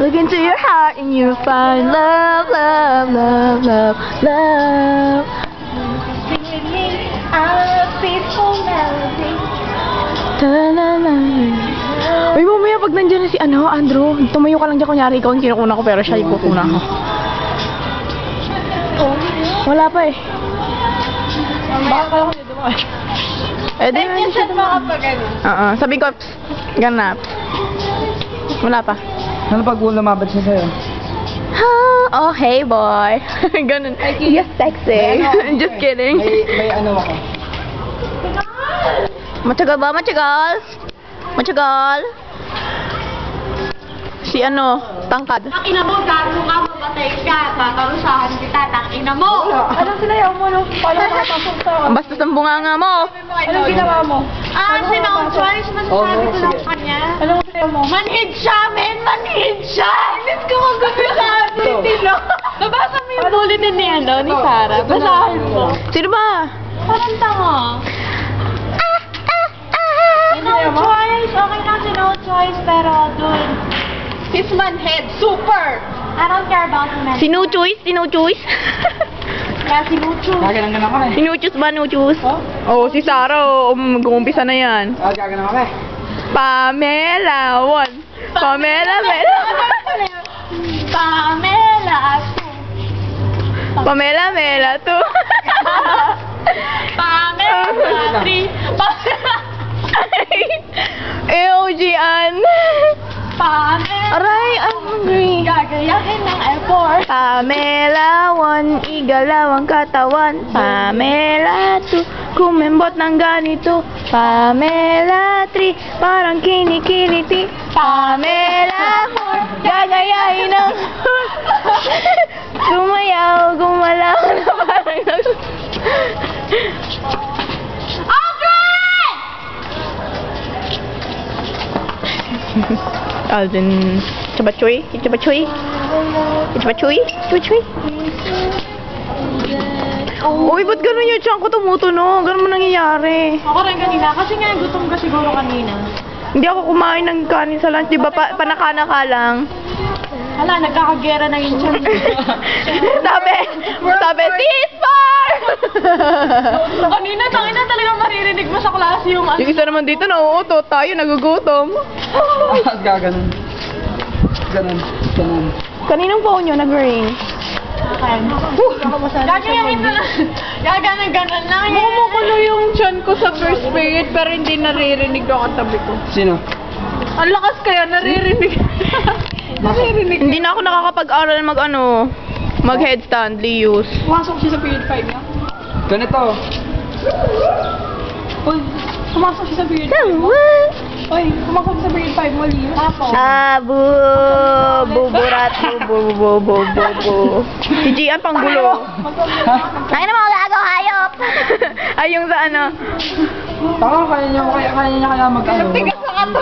Look into your heart and you'll find love, love, love, love, love. Singing a peaceful melody. Ta-la-la. Uy, mamaya pag nandiyan na si Andrew, tumayo ka lang dyan, kunyari ikaw yung kinukuna ko pero siya yung kukuna ko. Wala pa eh. Baka ka lang ko dito mga. Eh, di na siya dumaan. Sabi ko, psst, ganap. Wala pa. Ano pag lumabad siya sa'yo? Oh, hey boy. Ganun. Yes, sexy. Just kidding. May ano ako. Matagal ba? Matagal? Matagal? Si tangkad. Ang ina mo, gago ka, mamatay ka. Tatarusahan kita, tang ina mo. Anong sinayaw mo nung paano nakapasok sa... Basta sa bunganga mo. Anong ginawa mo? Si No Choice, masasabi ko lang sa kanya. Anong sinayaw mo? Manhid siya, men! Manhid siya! Inis ko magabi sa bulletin, no? Nabasa mo yung bulletin ni Sarah. Basahin mo. Sino ba? Parang tanga. Si No Choice, okay na si No Choice, pero dude, his manhead, super! I don't care about him anymore. Si No Choice? Si No Choice? Yeah, si No Choice. Gaganang ako eh. Si No Choice ba? No Choice? Oh, si Sarah. Mag-uumpisa na yan. Gaganang ako eh. Pamela 1. Pamela Mela. Pamela. Pamela Mela 2. Pamela 3. Eugene. Pamela. Aray, I'm hungry. Gagayahin ng effort. Pamela 1, igalaw ang katawan. Pamela 2, kumembot ng ganito. Pamela 3, parang kinikiliti. Pamela 4, gagayahin ng sumayaw, gumalaw na parang Alden, chabachoy, chabachoy, chabachoy, chabachoy. Uy, ba't gano'n yung tiyan ko tumutunog? Gano'n mo nangyayari? Ako rin kanina, kasi nga gutom ka siguro kanina. Hindi ako kumain ng kanin sa lunch, di ba? Panakana ka lang. Hala, nagkakagera na yung tiyan. sabi, ceasefire! Kanina, tangina talaga maririnig mo sa klase yung Yung isa naman dito, nauutot tayo, nagugutom. Gaganang. Ganon. Ganon. Kaninong phone nyo nag-ring? Gagayahin na lang. Gaganan lang. Mumukulo yung tiyan ko sa first period, pero hindi naririnig yung katabi ko. Sino? Ang lakas kaya, naririnig. Hindi na ako nakakapag-aral mag-headstand, Lius. Pumasok siya sa period 5 niya. Ganito. Uy, pumasok siya sa period 5 mo. Uy, pumasok sa period 5 mo, Leo. Apo. Buburat, bu. Si Gian pang gulo. Ay naman, gago, hayop. Ay, yung sa Taka, kaya niya kaya mag-ano. Tigas na ka to.